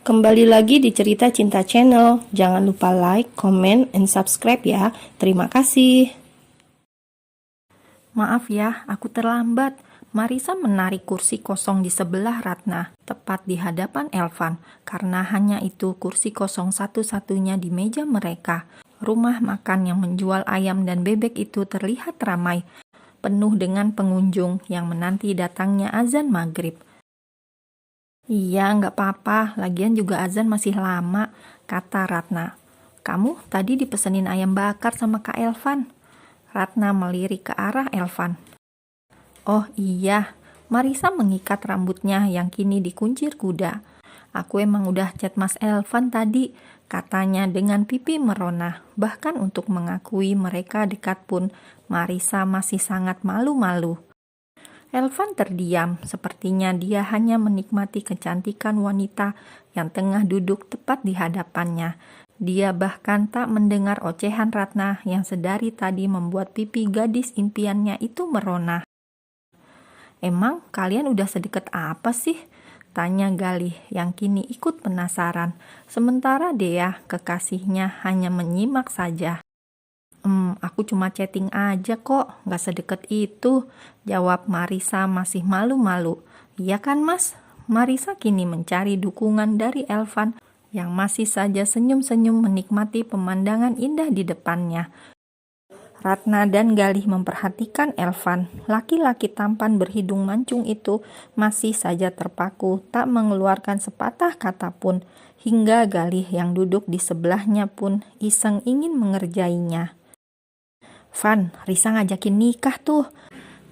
Kembali lagi di Cerita Cinta Channel. Jangan lupa like, comment, and subscribe ya. Terima kasih. Maaf ya, aku terlambat. Marisa menarik kursi kosong di sebelah Ratna, tepat di hadapan Elvan, karena hanya itu kursi kosong satu-satunya di meja mereka. Rumah makan yang menjual ayam dan bebek itu terlihat ramai, penuh dengan pengunjung yang menanti datangnya azan maghrib. Iya, nggak apa-apa, lagian juga azan masih lama, kata Ratna. Kamu tadi dipesenin ayam bakar sama Kak Elvan. Ratna melirik ke arah Elvan. Oh iya, Marisa mengikat rambutnya yang kini dikuncir kuda. Aku emang udah chat Mas Elvan tadi, katanya dengan pipi merona. Bahkan untuk mengakui mereka dekat pun, Marisa masih sangat malu-malu. Elvan terdiam, sepertinya dia hanya menikmati kecantikan wanita yang tengah duduk tepat di hadapannya. Dia bahkan tak mendengar ocehan Ratna yang sedari tadi membuat pipi gadis impiannya itu merona. Emang kalian udah sedekat apa sih? Tanya Galih yang kini ikut penasaran. Sementara Dea, kekasihnya, hanya menyimak saja. Aku cuma chatting aja kok, gak sedekat itu, jawab Marisa masih malu-malu. Iya kan mas? Marisa kini mencari dukungan dari Elvan yang masih saja senyum-senyum menikmati pemandangan indah di depannya. Ratna dan Galih memperhatikan Elvan. Laki-laki tampan berhidung mancung itu masih saja terpaku, tak mengeluarkan sepatah kata pun, hingga Galih yang duduk di sebelahnya pun iseng ingin mengerjainya. Van, Risa ngajakin nikah tuh,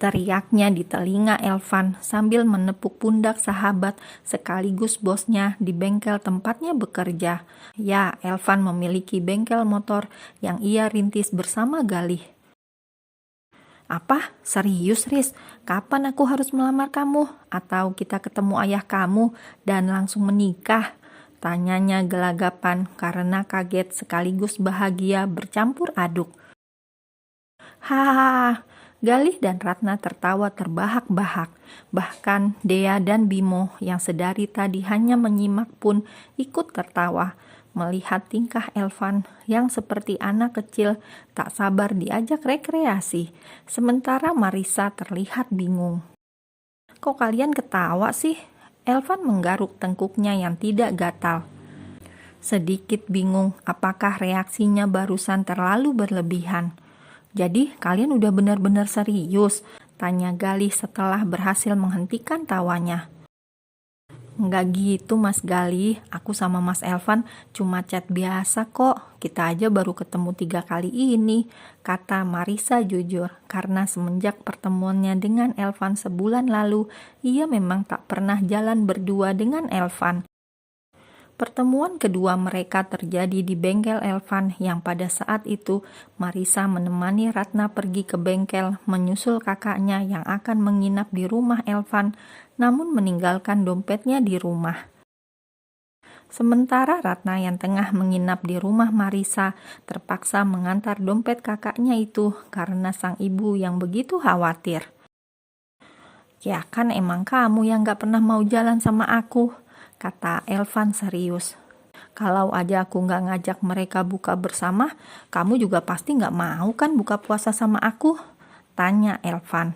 teriaknya di telinga Elvan sambil menepuk pundak sahabat sekaligus bosnya di bengkel tempatnya bekerja. Ya, Elvan memiliki bengkel motor yang ia rintis bersama Galih. Apa? Serius, Riz? Kapan aku harus melamar kamu? Atau kita ketemu ayah kamu dan langsung menikah? Tanyanya gelagapan karena kaget sekaligus bahagia bercampur aduk. Hahaha, Galih dan Ratna tertawa terbahak-bahak. Bahkan Dea dan Bimo yang sedari tadi hanya menyimak pun ikut tertawa melihat tingkah Elvan yang seperti anak kecil tak sabar diajak rekreasi. Sementara Marisa terlihat bingung. Kok kalian ketawa sih? Elvan menggaruk tengkuknya yang tidak gatal. Sedikit bingung apakah reaksinya barusan terlalu berlebihan. Jadi kalian udah benar-benar serius? Tanya Galih setelah berhasil menghentikan tawanya. Enggak gitu Mas Galih, aku sama Mas Elvan cuma chat biasa kok. Kita aja baru ketemu 3 kali ini, kata Marisa jujur. Karena semenjak pertemuannya dengan Elvan sebulan lalu, ia memang tak pernah jalan berdua dengan Elvan. Pertemuan kedua mereka terjadi di bengkel Elvan yang pada saat itu Marisa menemani Ratna pergi ke bengkel menyusul kakaknya yang akan menginap di rumah Elvan namun meninggalkan dompetnya di rumah. Sementara Ratna yang tengah menginap di rumah Marisa terpaksa mengantar dompet kakaknya itu karena sang ibu yang begitu khawatir. Ya kan emang kamu yang gak pernah mau jalan sama aku, kata Elvan serius. Kalau aja aku gak ngajak mereka buka bersama, kamu juga pasti gak mau kan buka puasa sama aku? Tanya Elvan.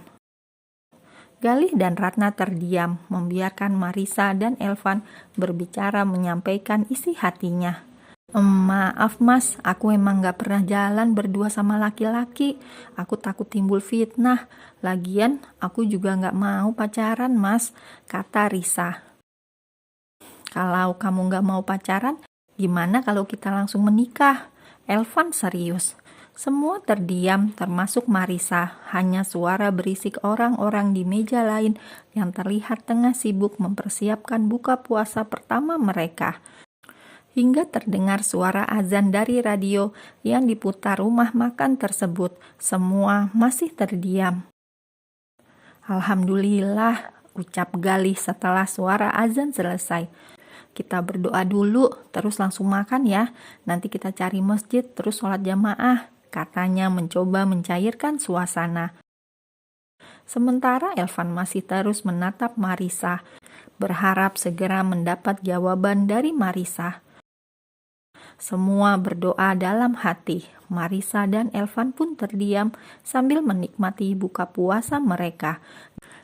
Galih dan Ratna terdiam, membiarkan Marisa dan Elvan berbicara menyampaikan isi hatinya. Maaf mas, aku emang gak pernah jalan berdua sama laki-laki. Aku takut timbul fitnah. Lagian aku juga gak mau pacaran mas, kata Risa. Kalau kamu gak mau pacaran, gimana kalau kita langsung menikah? Elvan serius. Semua terdiam termasuk Marisa. Hanya suara berisik orang-orang di meja lain yang terlihat tengah sibuk mempersiapkan buka puasa pertama mereka. Hingga terdengar suara azan dari radio yang diputar rumah makan tersebut. Semua masih terdiam. Alhamdulillah, ucap Galih setelah suara azan selesai. Kita berdoa dulu, terus langsung makan ya. Nanti kita cari masjid, terus sholat jamaah, katanya mencoba mencairkan suasana. Sementara Elvan masih terus menatap Marisa, berharap segera mendapat jawaban dari Marisa. Semua berdoa dalam hati. Marisa dan Elvan pun terdiam sambil menikmati buka puasa mereka.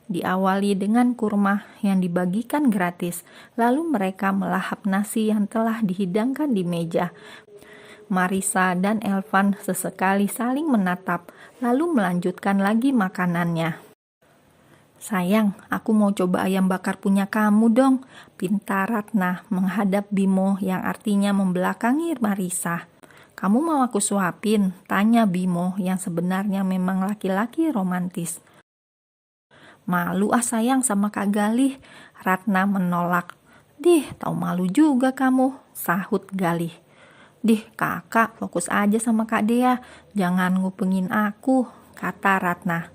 Diawali dengan kurma yang dibagikan gratis, lalu mereka melahap nasi yang telah dihidangkan di meja. Marisa dan Elvan sesekali saling menatap, lalu melanjutkan lagi makanannya. Sayang, aku mau coba ayam bakar punya kamu dong, pinta Ratna menghadap Bimo yang artinya membelakangi Marisa. Kamu mau aku suapin? Tanya Bimo yang sebenarnya memang laki-laki romantis. Malu sayang sama Kak Galih, Ratna menolak. Dih, tahu malu juga kamu, sahut Galih. Dih, kakak fokus aja sama Kak Dea, jangan ngupengin aku, kata Ratna.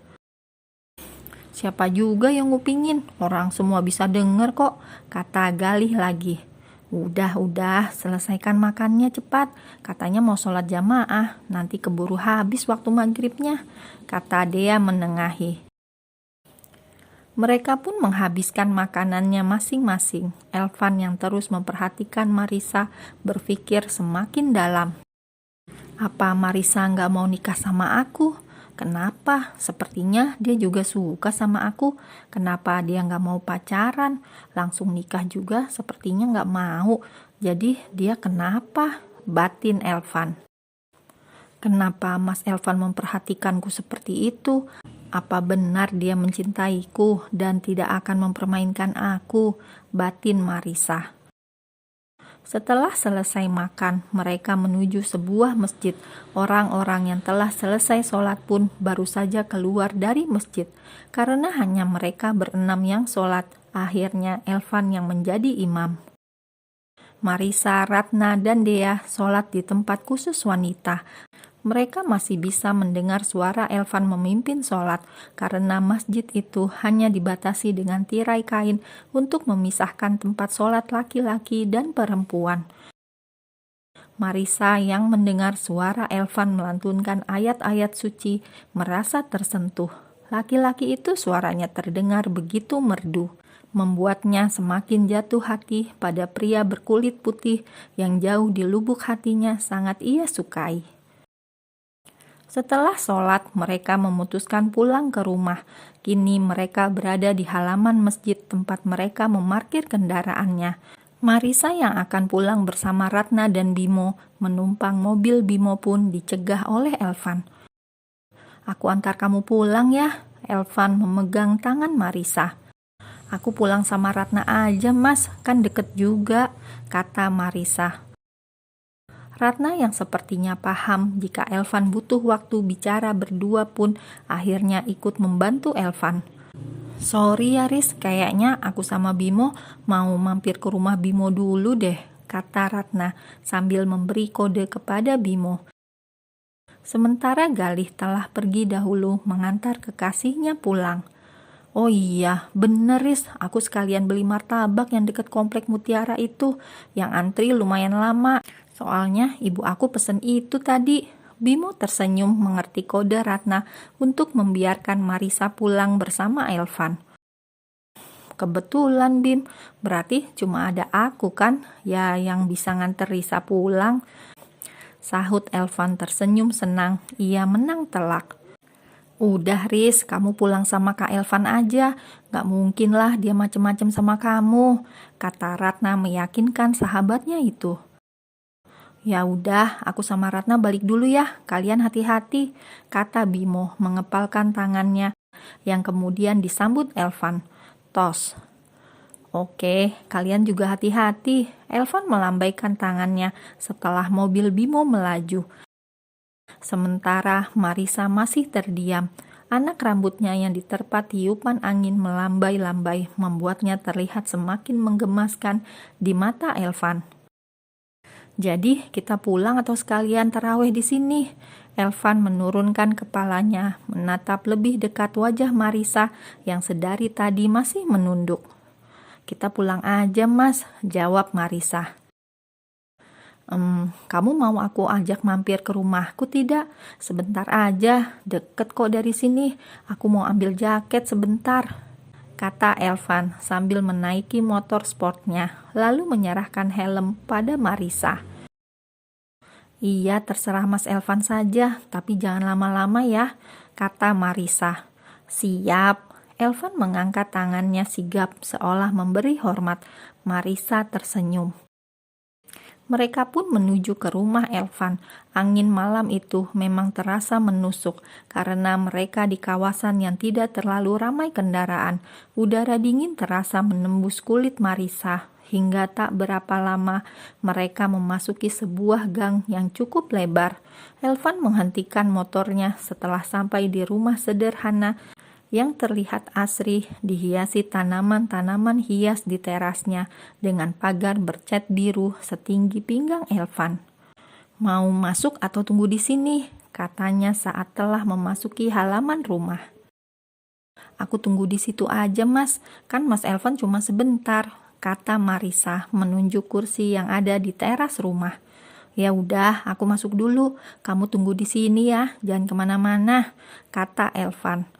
Siapa juga yang ngupingin? Orang semua bisa denger kok, kata Galih lagi. Udah, selesaikan makannya cepat. Katanya mau sholat jamaah, nanti keburu habis waktu maghribnya, kata Dea menengahi. Mereka pun menghabiskan makanannya masing-masing. Elvan yang terus memperhatikan Marisa berpikir semakin dalam. Apa Marisa nggak mau nikah sama aku? Kenapa? Sepertinya dia juga suka sama aku. Kenapa dia nggak mau pacaran? Langsung nikah juga sepertinya nggak mau. Jadi dia kenapa? Batin Elvan. Kenapa Mas Elvan memperhatikanku seperti itu? Apa benar dia mencintaiku dan tidak akan mempermainkan aku? Batin Marisa. Setelah selesai makan, mereka menuju sebuah masjid. Orang-orang yang telah selesai sholat pun baru saja keluar dari masjid. Karena hanya mereka berenam yang sholat, akhirnya Elvan yang menjadi imam. Marisa, Ratna, dan Dea sholat di tempat khusus wanita. Mereka masih bisa mendengar suara Elvan memimpin sholat karena masjid itu hanya dibatasi dengan tirai kain untuk memisahkan tempat sholat laki-laki dan perempuan. Marisa yang mendengar suara Elvan melantunkan ayat-ayat suci merasa tersentuh. Laki-laki itu suaranya terdengar begitu merdu, membuatnya semakin jatuh hati pada pria berkulit putih yang jauh di lubuk hatinya sangat ia sukai. Setelah sholat, mereka memutuskan pulang ke rumah. Kini mereka berada di halaman masjid tempat mereka memarkir kendaraannya. Marisa yang akan pulang bersama Ratna dan Bimo menumpang mobil Bimo pun dicegah oleh Elvan. Aku antar kamu pulang ya, Elvan memegang tangan Marisa. Aku pulang sama Ratna aja mas, kan deket juga, kata Marisa. Ratna yang sepertinya paham jika Elvan butuh waktu bicara berdua pun akhirnya ikut membantu Elvan. Sorry ya Riz, kayaknya aku sama Bimo mau mampir ke rumah Bimo dulu deh, kata Ratna sambil memberi kode kepada Bimo. Sementara Galih telah pergi dahulu mengantar kekasihnya pulang. Oh iya, bener Riz, aku sekalian beli martabak yang dekat komplek Mutiara itu, yang antri lumayan lama. Soalnya ibu aku pesen itu tadi. Bimo tersenyum mengerti kode Ratna untuk membiarkan Marisa pulang bersama Elvan. Kebetulan Bim, berarti cuma ada aku kan ya yang bisa nganter Risa pulang. Sahut Elvan tersenyum senang, ia menang telak. Udah Riz, kamu pulang sama Kak Elvan aja. Gak mungkin lah dia macem-macem sama kamu, kata Ratna meyakinkan sahabatnya itu. Ya udah, aku sama Ratna balik dulu ya, kalian hati-hati, kata Bimo mengepalkan tangannya yang kemudian disambut Elvan. Tos. Oke, kalian juga hati-hati, Elvan melambaikan tangannya setelah mobil Bimo melaju. Sementara Marisa masih terdiam. Anak rambutnya yang diterpa tiupan angin melambai-lambai membuatnya terlihat semakin menggemaskan di mata Elvan. Jadi kita pulang atau sekalian tarawih di sini? Elvan menurunkan kepalanya, menatap lebih dekat wajah Marisa yang sedari tadi masih menunduk. Kita pulang aja mas, jawab Marisa. Kamu mau aku ajak mampir ke rumahku tidak? Sebentar aja, deket kok dari sini. Aku mau ambil jaket sebentar, kata Elvan sambil menaiki motor sportnya, lalu menyerahkan helm pada Marisa. Iya, terserah Mas Elvan saja, tapi jangan lama-lama ya, kata Marisa. Siap. Elvan mengangkat tangannya sigap seolah memberi hormat. Marisa tersenyum. Mereka pun menuju ke rumah Elvan. Angin malam itu memang terasa menusuk karena mereka di kawasan yang tidak terlalu ramai kendaraan. Udara dingin terasa menembus kulit Marisa. Hingga tak berapa lama mereka memasuki sebuah gang yang cukup lebar. Elvan menghentikan motornya setelah sampai di rumah sederhana yang terlihat asri, dihiasi tanaman-tanaman hias di terasnya dengan pagar bercat biru setinggi pinggang Elvan. Mau masuk atau tunggu di sini? Katanya saat telah memasuki halaman rumah. Aku tunggu di situ aja Mas, kan Mas Elvan cuma sebentar, kata Marisa menunjuk kursi yang ada di teras rumah. Ya udah, aku masuk dulu, kamu tunggu di sini ya, jangan kemana-mana, kata Elvan.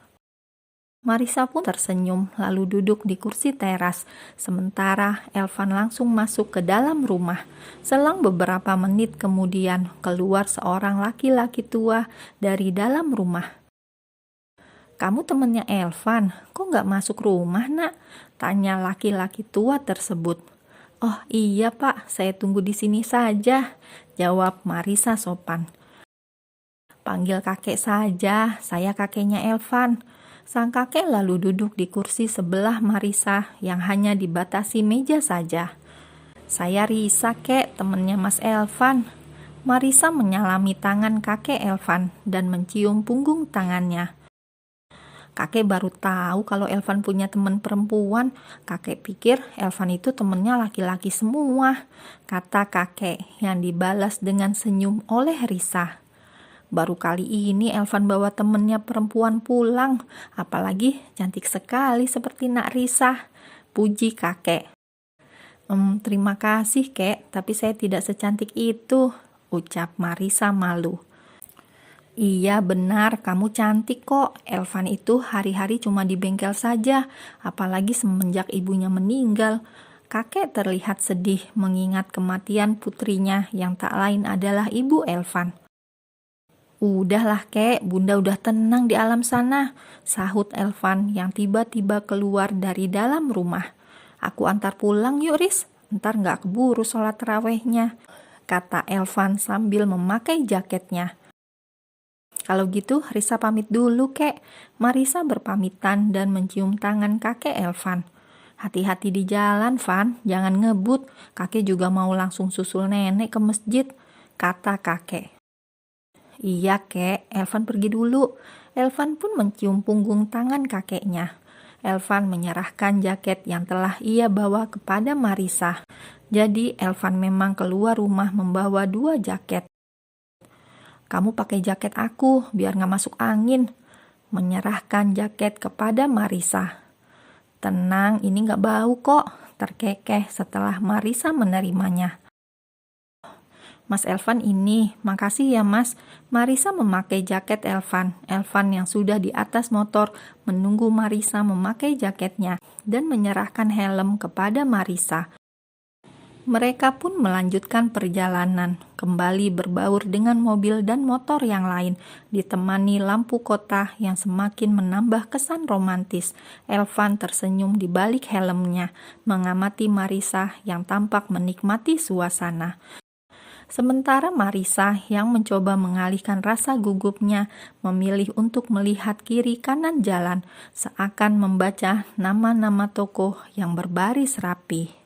Marisa pun tersenyum lalu duduk di kursi teras, sementara Elvan langsung masuk ke dalam rumah. Selang beberapa menit kemudian keluar seorang laki-laki tua dari dalam rumah. Kamu temannya Elvan, kok nggak masuk rumah nak? Tanya laki-laki tua tersebut. Oh iya pak, saya tunggu di sini saja, jawab Marisa sopan. Panggil kakek saja, saya kakeknya Elvan. Sang kakek lalu duduk di kursi sebelah Marisa yang hanya dibatasi meja saja. Saya Risa kek, temennya Mas Elvan. Marisa menyalami tangan kakek Elvan dan mencium punggung tangannya. Kakek baru tahu kalau Elvan punya teman perempuan. Kakek pikir Elvan itu temennya laki-laki semua, kata kakek yang dibalas dengan senyum oleh Risa. Baru kali ini Elvan bawa temennya perempuan pulang, apalagi cantik sekali seperti Nak Risa, puji kakek. Terima kasih kek, tapi saya tidak secantik itu, ucap Marisa malu. Iya benar, kamu cantik kok. Elvan itu hari-hari cuma di bengkel saja, apalagi semenjak ibunya meninggal. Kakek terlihat sedih mengingat kematian putrinya yang tak lain adalah ibu Elvan. Udahlah kek, bunda udah tenang di alam sana, sahut Elvan yang tiba-tiba keluar dari dalam rumah. Aku antar pulang yuk Riz, ntar gak keburu sholat tarawehnya, kata Elvan sambil memakai jaketnya. Kalau gitu Risa pamit dulu kek. Marisa berpamitan dan mencium tangan kakek Elvan. Hati-hati di jalan Van, jangan ngebut, kakek juga mau langsung susul nenek ke masjid, kata kakek. Iya kek, Elvan pergi dulu. Elvan pun mencium punggung tangan kakeknya. Elvan menyerahkan jaket yang telah ia bawa kepada Marisa. Jadi Elvan memang keluar rumah membawa 2 jaket. Kamu pakai jaket aku biar gak masuk angin. Menyerahkan jaket kepada Marisa. Tenang, ini gak bau kok, terkekeh setelah Marisa menerimanya. Mas Elvan ini, makasih ya mas. Marisa memakai jaket Elvan. Elvan yang sudah di atas motor menunggu Marisa memakai jaketnya dan menyerahkan helm kepada Marisa. Mereka pun melanjutkan perjalanan, kembali berbaur dengan mobil dan motor yang lain, ditemani lampu kota yang semakin menambah kesan romantis. Elvan tersenyum di balik helmnya, mengamati Marisa yang tampak menikmati suasana. Sementara Marisa yang mencoba mengalihkan rasa gugupnya memilih untuk melihat kiri kanan jalan, seakan membaca nama-nama toko yang berbaris rapi.